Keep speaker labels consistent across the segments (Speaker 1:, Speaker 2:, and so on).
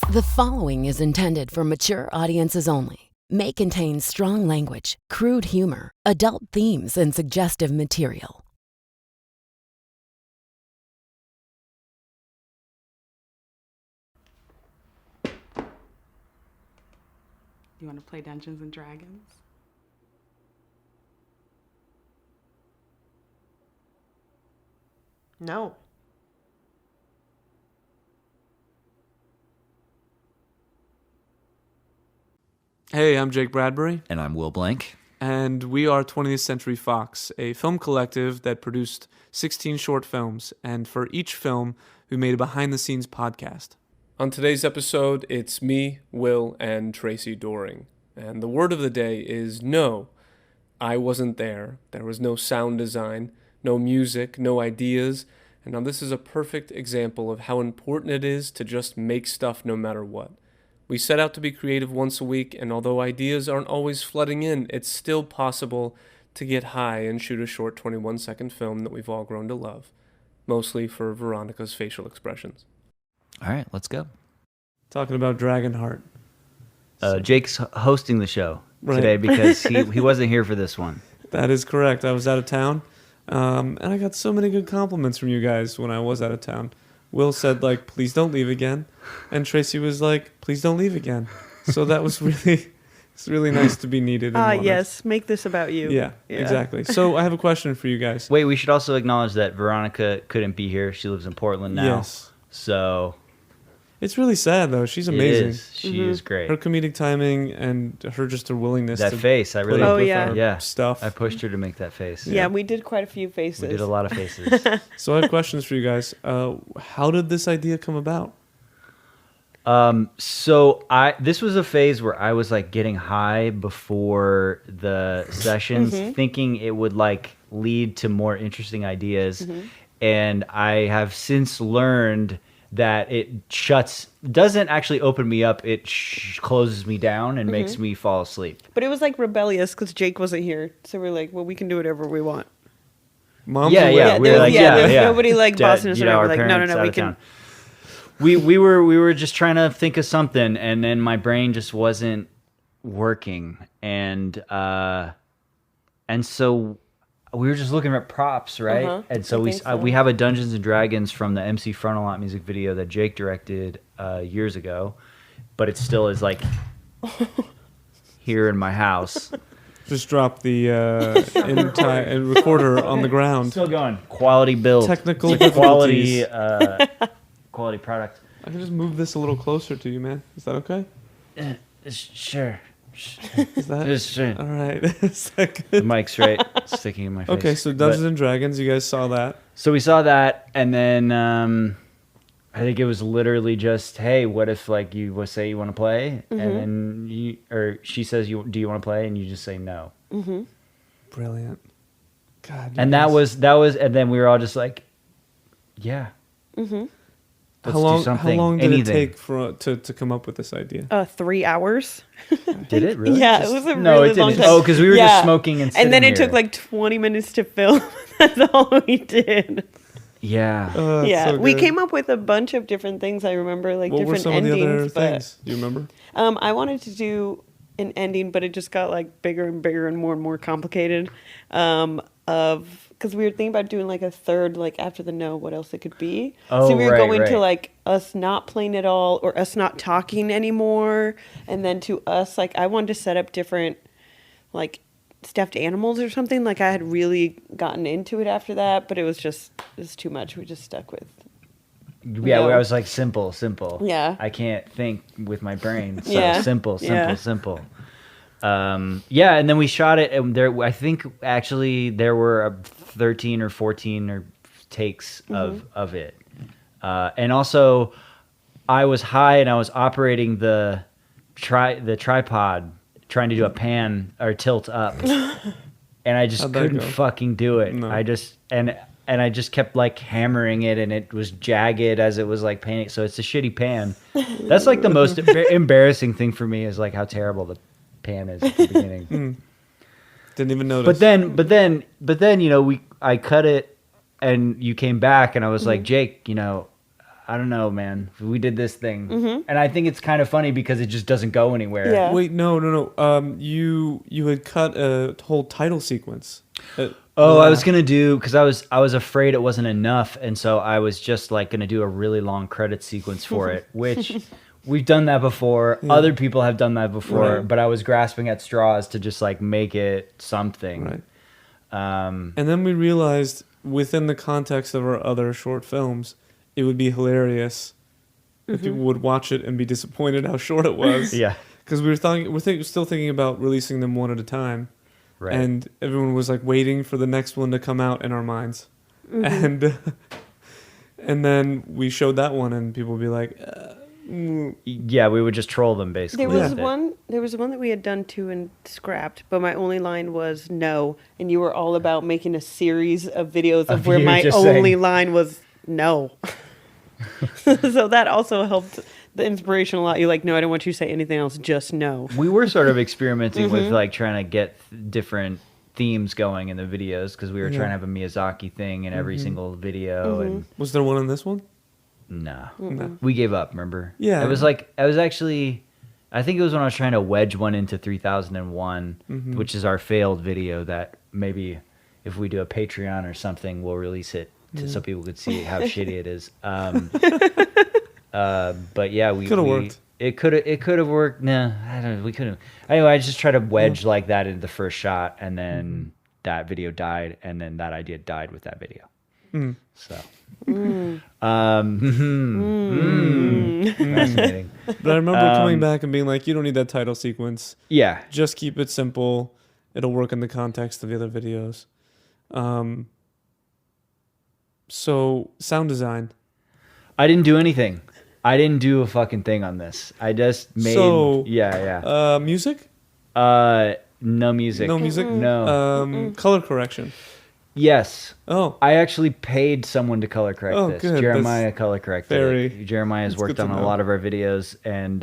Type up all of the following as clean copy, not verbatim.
Speaker 1: The following is intended for mature audiences only. May contain strong language, crude humor, adult themes, and suggestive material.
Speaker 2: You want to play Dungeons and Dragons?
Speaker 3: No.
Speaker 4: Hey, I'm Jake Bradbury.
Speaker 5: And I'm Will Blank.
Speaker 4: And we are 20th Century Fox, a film collective that produced 16 short films. And for each film, we made a behind-the-scenes podcast. On today's episode, it's me, Will, and Tracy Doring. And the word of the day is no. I wasn't there. There was no sound design, no music, no ideas. And now this is a perfect example of how important it is to just make stuff no matter what. We set out to be creative once a week, and although ideas aren't always flooding in, it's still possible to get high and shoot a short 21-second film that we've all grown to love, mostly for Veronica's facial expressions.
Speaker 5: All right, let's go.
Speaker 4: Talking about Dragonheart.
Speaker 5: Jake's hosting the show today because he wasn't here for this one.
Speaker 4: That is correct. I was out of town, and I got so many good compliments from you guys when I was out of town. Will said, like, please don't leave again. And Tracy was like, please don't leave again. So that was it's really nice to be needed.
Speaker 3: Yes, make this about you.
Speaker 4: Yeah, exactly. So I have a question for you guys.
Speaker 5: Wait, we should also acknowledge that Veronica couldn't be here. She lives in Portland now.
Speaker 4: Yes.
Speaker 5: So
Speaker 4: it's really sad, though. She's amazing.
Speaker 5: She is great.
Speaker 4: Her comedic timing and her willingness
Speaker 5: that
Speaker 4: to
Speaker 5: face, I really
Speaker 4: stuff.
Speaker 5: I pushed her to make that face.
Speaker 3: Yeah, we did quite a few faces.
Speaker 5: We did a lot of faces.
Speaker 4: So I have questions for you guys. How did this idea come about?
Speaker 5: So this was a phase where I was like getting high before the sessions, thinking it would like lead to more interesting ideas. And I have since learned that it doesn't actually open me up. It closes me down and makes me fall asleep.
Speaker 3: But it was like rebellious because Jake wasn't here. So we're like, well, we can do whatever we want.
Speaker 4: Mom's
Speaker 5: Yeah.
Speaker 3: There was nobody like bossing us around. We're like, no, we can.
Speaker 5: Town. We were just trying to think of something, and then my brain just wasn't working, and so we were just looking at props, right? And so we have a Dungeons and Dragons from the MC Frontalot music video that Jake directed years ago, but it still is like here in my house.
Speaker 4: Just drop the recorder on the ground.
Speaker 5: Still going. Quality build.
Speaker 4: Technical
Speaker 5: quality quality product.
Speaker 4: I can just move this a little closer to you, man. Is that okay?
Speaker 5: Sure.
Speaker 4: Is that
Speaker 5: sure?
Speaker 4: All right. Is that good?
Speaker 5: The mic's right sticking in my face.
Speaker 4: Okay, so Dungeons and Dragons, you guys saw that.
Speaker 5: So we saw that, and then I think it was literally just, hey, what if like you say you want to play, and then she says, do you want to play, and you just say no.
Speaker 4: Brilliant. God.
Speaker 5: And that was, and then we were all just like, yeah.
Speaker 4: How long did it take to come up with this idea?
Speaker 3: 3 hours.
Speaker 5: Did it really?
Speaker 3: Yeah, it was a really long time.
Speaker 5: Oh, because we were just smoking and sitting
Speaker 3: and then it
Speaker 5: here.
Speaker 3: took like 20 minutes to film. That's all we did.
Speaker 5: Yeah.
Speaker 4: So
Speaker 3: we came up with a bunch of different things. I remember, like
Speaker 4: what
Speaker 3: different
Speaker 4: were some
Speaker 3: endings.
Speaker 4: Of the other things? Do you remember?
Speaker 3: I wanted to do an ending, but it just got like bigger and bigger and more complicated. Because we were thinking about doing like a third, like after the no, what else it could be.
Speaker 5: Oh,
Speaker 3: so we were going
Speaker 5: right.
Speaker 3: to like us not playing at all, or us not talking anymore, and then to us, like I wanted to set up different, like stuffed animals or something. Like I had really gotten into it after that, but it was too much. We just stuck with.
Speaker 5: Yeah, I was like simple.
Speaker 3: Yeah.
Speaker 5: I can't think with my brain. So
Speaker 3: Yeah.
Speaker 5: simple. And then we shot it, and I think actually there were 13 or 14 takes of it. And also, I was high and I was operating the tripod, trying to do a pan or tilt up, and I just couldn't fucking do it.
Speaker 4: No.
Speaker 5: And I just kept like hammering it, and it was jagged as it was like painting. So it's a shitty pan. That's like the most embarrassing thing for me is like how terrible the pan is at the beginning.
Speaker 4: Didn't even notice.
Speaker 5: But then I cut it, and you came back, and I was like, Jake, I don't know, man. We did this thing, and I think it's kind of funny because it just doesn't go anywhere.
Speaker 3: Yeah.
Speaker 4: Wait, no. You had cut a whole title sequence.
Speaker 5: I was gonna do because I was afraid it wasn't enough, and so I was just like gonna do a really long credit sequence for it, which we've done that before. Yeah. Other people have done that before, right. But I was grasping at straws to just like make it something.
Speaker 4: Right. And then we realized within the context of our other short films, it would be hilarious if people would watch it and be disappointed how short it was.
Speaker 5: Yeah.
Speaker 4: Because we're still thinking about releasing them one at a time.
Speaker 5: Right.
Speaker 4: And everyone was like waiting for the next one to come out in our minds. And then we showed that one and people would be like,
Speaker 5: yeah, we would just troll them basically.
Speaker 3: There was one that we had done too and scrapped, but my only line was no, and you were all about making a series of videos of where my only line was no. So that also helped the inspiration a lot. You're like, no, I don't want you to say anything else, just no.
Speaker 5: We were sort of experimenting with like trying to get different themes going in the videos because we were trying to have a Miyazaki thing in every single video. And
Speaker 4: was there one in this one?
Speaker 5: No. We gave up, remember?
Speaker 4: Yeah.
Speaker 5: I was actually, I think it was when I was trying to wedge one into 3001, which is our failed video that maybe if we do a Patreon or something, we'll release it so people could see how shitty it is. But yeah, we could have worked. It could have worked. No, I don't know. We couldn't. Anyway, I just tried to wedge like that into the first shot, and then that video died, and then that idea died with that video. So, fascinating.
Speaker 4: But I remember coming back and being like, "You don't need that title sequence.
Speaker 5: Yeah,
Speaker 4: just keep it simple. It'll work in the context of the other videos." So sound design.
Speaker 5: I didn't do anything. I didn't do a fucking thing on this. I just made.
Speaker 4: Music.
Speaker 5: No music.
Speaker 4: No music.
Speaker 5: No.
Speaker 4: Color correction.
Speaker 5: Yes.
Speaker 4: Oh.
Speaker 5: I actually paid someone to color correct this.
Speaker 4: Good.
Speaker 5: Jeremiah color corrected it. Jeremiah's worked on a lot of our videos, and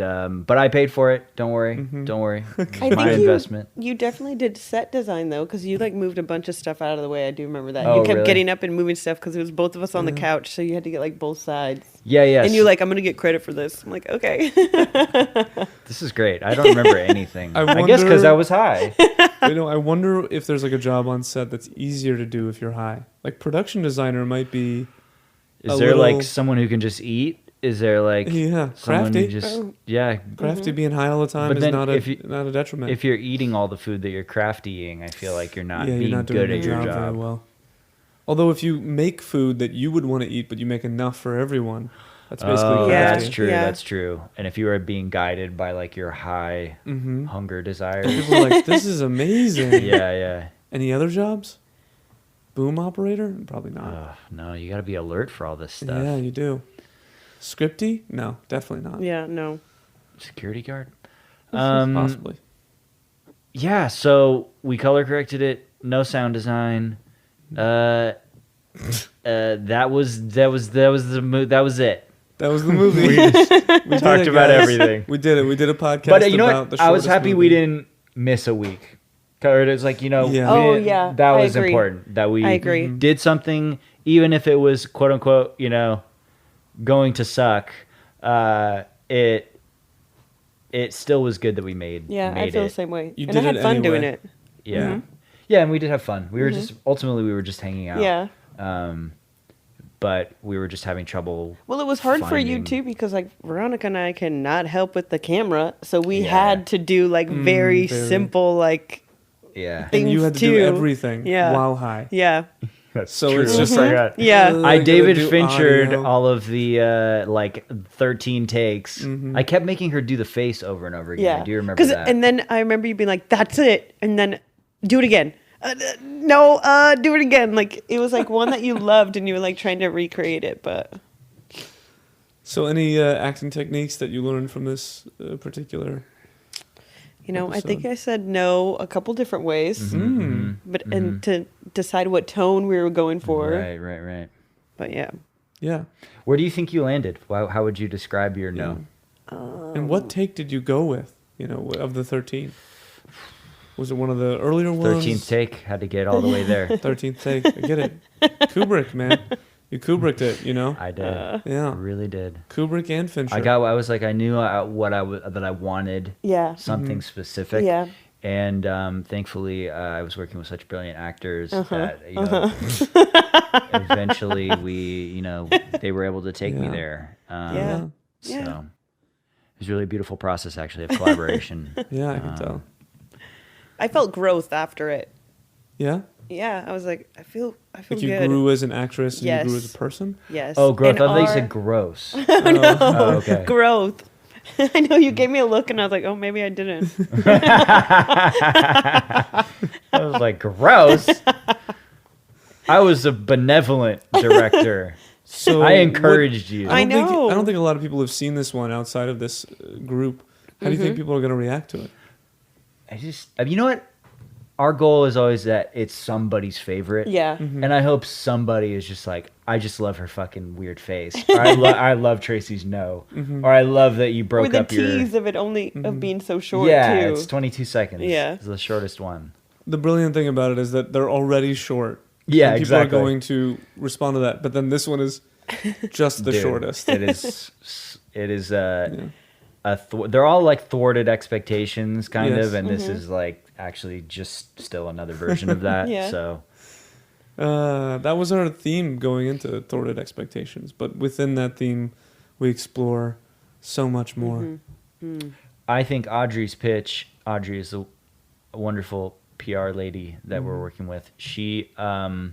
Speaker 5: but I paid for it. Don't worry. Don't worry.
Speaker 3: I
Speaker 5: my
Speaker 3: think
Speaker 5: investment.
Speaker 3: You definitely did set design though, because you like moved a bunch of stuff out of the way. I do remember that.
Speaker 5: Oh,
Speaker 3: you kept
Speaker 5: really?
Speaker 3: getting up and moving stuff because it was both of us on the couch, so you had to get like both sides.
Speaker 5: Yeah.
Speaker 3: And you're like, I'm gonna get credit for this. I'm like, okay.
Speaker 5: This is great. I don't remember anything.
Speaker 4: I
Speaker 5: guess because I was high.
Speaker 4: I wonder if there's like a job on set that's easier to do if you're high. Like production designer might be.
Speaker 5: Is there like someone who can just eat? Is there like someone
Speaker 4: crafty?
Speaker 5: who just
Speaker 4: Crafty being high all the time
Speaker 5: but
Speaker 4: is
Speaker 5: then
Speaker 4: not a detriment.
Speaker 5: If you're eating all the food that you're craftying, I feel like you're not being
Speaker 4: doing
Speaker 5: good at your job.
Speaker 4: Very well. Although if you make food that you would want to eat, but you make enough for everyone, that's basically crafty.
Speaker 5: That's true.
Speaker 3: Yeah.
Speaker 5: That's true. And if you are being guided by like your high hunger desires,
Speaker 4: people are like, this is amazing.
Speaker 5: Yeah.
Speaker 4: Any other jobs? Boom operator? Probably not.
Speaker 5: No, you got to be alert for all this stuff.
Speaker 4: Yeah, you do. Scripty? No, definitely not.
Speaker 3: Yeah, no.
Speaker 5: Security guard?
Speaker 4: Possibly.
Speaker 5: Yeah, so we color corrected it. No sound design. That was it.
Speaker 4: That was the movie.
Speaker 5: We talked about everything.
Speaker 4: We did it. We did a podcast.
Speaker 5: But you know
Speaker 4: about
Speaker 5: what?
Speaker 4: the
Speaker 5: I was happy
Speaker 4: movie.
Speaker 5: we didn't miss a week. It was like,
Speaker 3: Yeah.
Speaker 5: that
Speaker 3: I
Speaker 5: was
Speaker 3: agree.
Speaker 5: important that we
Speaker 3: I agree.
Speaker 5: did something, even if it was quote unquote, going to suck. It still was good that we made.
Speaker 3: Yeah, I
Speaker 5: made
Speaker 3: feel
Speaker 5: it.
Speaker 3: the same way.
Speaker 4: You
Speaker 3: And
Speaker 4: did
Speaker 3: I had
Speaker 4: it
Speaker 3: fun
Speaker 4: anyway.
Speaker 3: doing it.
Speaker 5: Yeah, yeah, and we did have fun. We were just we were just hanging out.
Speaker 3: Yeah.
Speaker 5: But we were just having trouble.
Speaker 3: Well, it was hard for you
Speaker 5: finding-
Speaker 3: too because like Veronica and I cannot help with the camera, so we had to do like very simple like
Speaker 5: Yeah.
Speaker 3: things
Speaker 4: And you had to
Speaker 3: too.
Speaker 4: do everything
Speaker 3: Yeah.
Speaker 4: while high.
Speaker 3: Yeah.
Speaker 4: So it's just
Speaker 3: Yeah.
Speaker 5: I
Speaker 4: gotta
Speaker 5: David
Speaker 4: do
Speaker 5: Finchered
Speaker 4: audio.
Speaker 5: all of the like 13 takes. I kept making her do the face over and over again.
Speaker 3: Yeah.
Speaker 5: I do remember that.
Speaker 3: And then I remember you being like, "That's it," and then do it again. No, do it again. Like it was like one that you loved, and you were like trying to recreate it, but.
Speaker 4: So any acting techniques that you learned from this particular?
Speaker 3: I think I said no a couple different ways, but and to decide what tone we were going for.
Speaker 5: Right.
Speaker 3: But yeah.
Speaker 4: Yeah.
Speaker 5: Where do you think you landed? How would you describe your no?
Speaker 4: And what take did you go with? Of the 13. Was it one of the earlier ones?
Speaker 5: 13th take, had to get all the way there.
Speaker 4: 13th take. I get it. Kubrick, man. You Kubricked it, you know?
Speaker 5: I did.
Speaker 4: Yeah.
Speaker 5: I really did.
Speaker 4: Kubrick and Fincher.
Speaker 5: I was like, I knew that I wanted something specific.
Speaker 3: Yeah.
Speaker 5: And thankfully, I was working with such brilliant actors that eventually they were able to take me there. So it was a really beautiful process, actually, of collaboration.
Speaker 4: Yeah, I can tell.
Speaker 3: I felt growth after it.
Speaker 4: Yeah?
Speaker 3: Yeah, I was like, I feel
Speaker 4: Like
Speaker 3: good.
Speaker 4: you grew as an actress and you grew as a person?
Speaker 3: Yes.
Speaker 5: Oh, growth.
Speaker 3: And
Speaker 5: I thought you said gross.
Speaker 3: No,
Speaker 5: Oh, okay.
Speaker 3: growth. I know you gave me a look and I was like, oh, maybe I didn't.
Speaker 5: I was like, gross. I was a benevolent director.
Speaker 4: So
Speaker 5: I encouraged you.
Speaker 3: I know.
Speaker 4: I don't think a lot of people have seen this one outside of this group. How do you think people are going to react to it?
Speaker 5: You know what? Our goal is always that it's somebody's favorite.
Speaker 3: Yeah.
Speaker 5: And I hope somebody is just like, I just love her fucking weird face. Or I love Tracy's no. Or I love that you broke
Speaker 3: Or
Speaker 5: up
Speaker 3: the
Speaker 5: your...
Speaker 3: tease of it only of being so short,
Speaker 5: Yeah,
Speaker 3: too.
Speaker 5: it's 22 seconds.
Speaker 3: Yeah.
Speaker 5: It's the shortest one.
Speaker 4: The brilliant thing about it is that they're already short.
Speaker 5: Yeah,
Speaker 4: and people
Speaker 5: exactly.
Speaker 4: are going to respond to that. But then this one is just the
Speaker 5: Dude,
Speaker 4: shortest.
Speaker 5: It is they're all like thwarted expectations kind
Speaker 4: Yes.
Speaker 5: of, and this is like actually just still another version of that.
Speaker 3: Yeah.
Speaker 5: So
Speaker 4: That was our theme going into Thwarted Expectations. But within that theme, we explore so much more.
Speaker 5: I think Audrey is a wonderful PR lady that we're working with. She and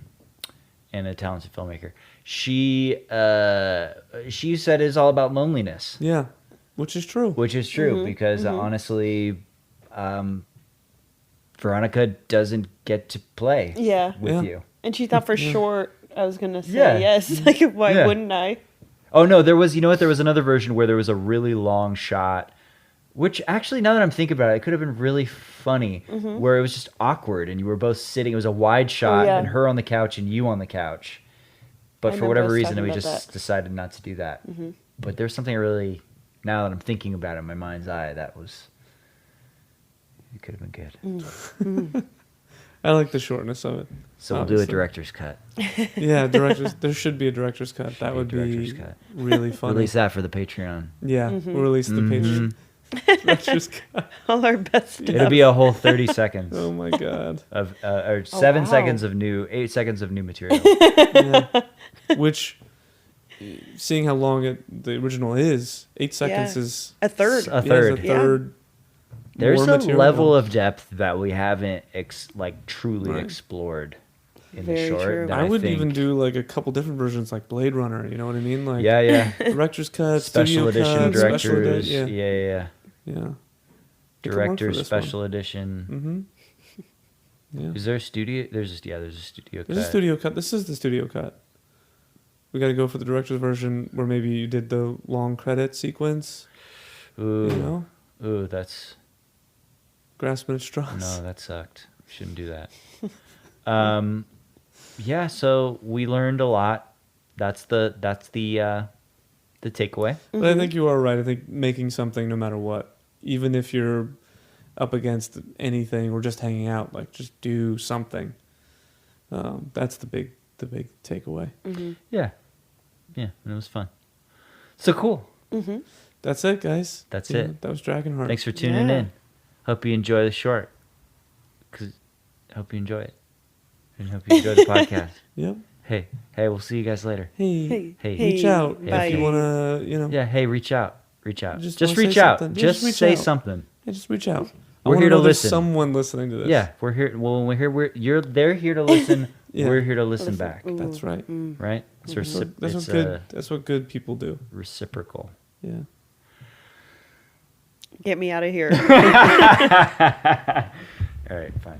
Speaker 5: a talented filmmaker. She said it's all about loneliness.
Speaker 4: Yeah, which is true.
Speaker 5: Which is true because honestly, Veronica doesn't get to play with you.
Speaker 3: And she thought for sure I was going to say
Speaker 5: Yeah.
Speaker 3: yes. Like, why
Speaker 5: Yeah.
Speaker 3: wouldn't I?
Speaker 5: Oh no, there was another version where there was a really long shot, which actually now that I'm thinking about it, it could have been really funny, where it was just awkward and you were both sitting. It was a wide shot and her on the couch and you on the couch. But
Speaker 3: I
Speaker 5: for
Speaker 3: remember
Speaker 5: whatever
Speaker 3: us
Speaker 5: reason,
Speaker 3: talking
Speaker 5: we
Speaker 3: about
Speaker 5: just
Speaker 3: that.
Speaker 5: decided not to do that. But there's something really, now that I'm thinking about it in my mind's eye, it could have been good.
Speaker 4: I like the shortness of it.
Speaker 5: So we'll do a
Speaker 4: obviously.
Speaker 5: director's cut.
Speaker 4: Yeah, director's. There should be a director's cut. That would
Speaker 5: director's
Speaker 4: be
Speaker 5: cut.
Speaker 4: really funny.
Speaker 5: Release that for the Patreon.
Speaker 4: Yeah, we'll release the Patreon. Director's cut.
Speaker 3: All our best stuff.
Speaker 5: It'll be a whole 30 seconds
Speaker 4: Oh my god.
Speaker 5: of, or 7
Speaker 3: wow.
Speaker 5: seconds of 8 seconds of new material.
Speaker 4: Yeah. Which, seeing how long the original is, 8 seconds
Speaker 3: Yeah.
Speaker 4: is
Speaker 3: a third.
Speaker 5: A third.
Speaker 4: Yeah, it's a third.
Speaker 5: There's
Speaker 4: more
Speaker 5: a
Speaker 4: material.
Speaker 5: level of depth that we haven't truly
Speaker 4: Right.
Speaker 5: explored in
Speaker 3: Very
Speaker 5: the short.
Speaker 3: true.
Speaker 5: that
Speaker 4: I would
Speaker 5: think-
Speaker 4: even do like a couple different versions, like Blade Runner. You know what I mean? Like
Speaker 5: Yeah.
Speaker 4: director's cut,
Speaker 5: Special
Speaker 4: studio
Speaker 5: edition
Speaker 4: cut,
Speaker 5: directors.
Speaker 4: special edit. Yeah,
Speaker 5: Yeah.
Speaker 4: yeah. We can work for
Speaker 5: Director's
Speaker 4: this
Speaker 5: special edition.
Speaker 4: Yeah.
Speaker 5: Is there a studio? There's a studio cut.
Speaker 4: There's a studio cut. This is the studio cut. We got to go for the director's version, where maybe you did the long credit sequence.
Speaker 5: Ooh,
Speaker 4: You know,
Speaker 5: ooh, that's
Speaker 4: grasping at straws.
Speaker 5: no, that sucked. Shouldn't do that. Yeah. So we learned a lot. That's the takeaway.
Speaker 4: But I think you are right. I think making something, no matter what, even if you're up against anything or just hanging out, like just do something. That's the big takeaway.
Speaker 5: Yeah. Yeah, and it was fun. So cool.
Speaker 4: That's it, guys.
Speaker 5: That's
Speaker 4: Yeah,
Speaker 5: it.
Speaker 4: That was Dragonheart.
Speaker 5: Thanks for tuning
Speaker 3: Yeah.
Speaker 5: in. Hope you enjoy the short. Hope you enjoy it. And hope you enjoy the podcast.
Speaker 4: Yep.
Speaker 5: Hey, we'll see you guys later.
Speaker 4: Hey,
Speaker 5: Hey.
Speaker 4: reach out
Speaker 5: Bye.
Speaker 4: if you wanna.
Speaker 5: Yeah, hey, reach out.
Speaker 4: Just
Speaker 5: Just
Speaker 4: wanna
Speaker 5: reach
Speaker 4: say
Speaker 5: out.
Speaker 4: something.
Speaker 5: Just
Speaker 4: Just reach
Speaker 5: say
Speaker 4: out.
Speaker 5: something.
Speaker 4: Yeah, just reach out. I
Speaker 5: We're
Speaker 4: wanna
Speaker 5: here
Speaker 4: know
Speaker 5: to
Speaker 4: there's
Speaker 5: listen.
Speaker 4: someone listening to this.
Speaker 5: Yeah, we're here. Well, when we're here, they're here to listen.
Speaker 4: Yeah.
Speaker 5: We're here to listen back.
Speaker 4: That's right.
Speaker 5: Right? It's
Speaker 4: That's what good people do.
Speaker 5: reciprocal.
Speaker 4: Yeah.
Speaker 3: Get me out of here.
Speaker 5: All right, fine.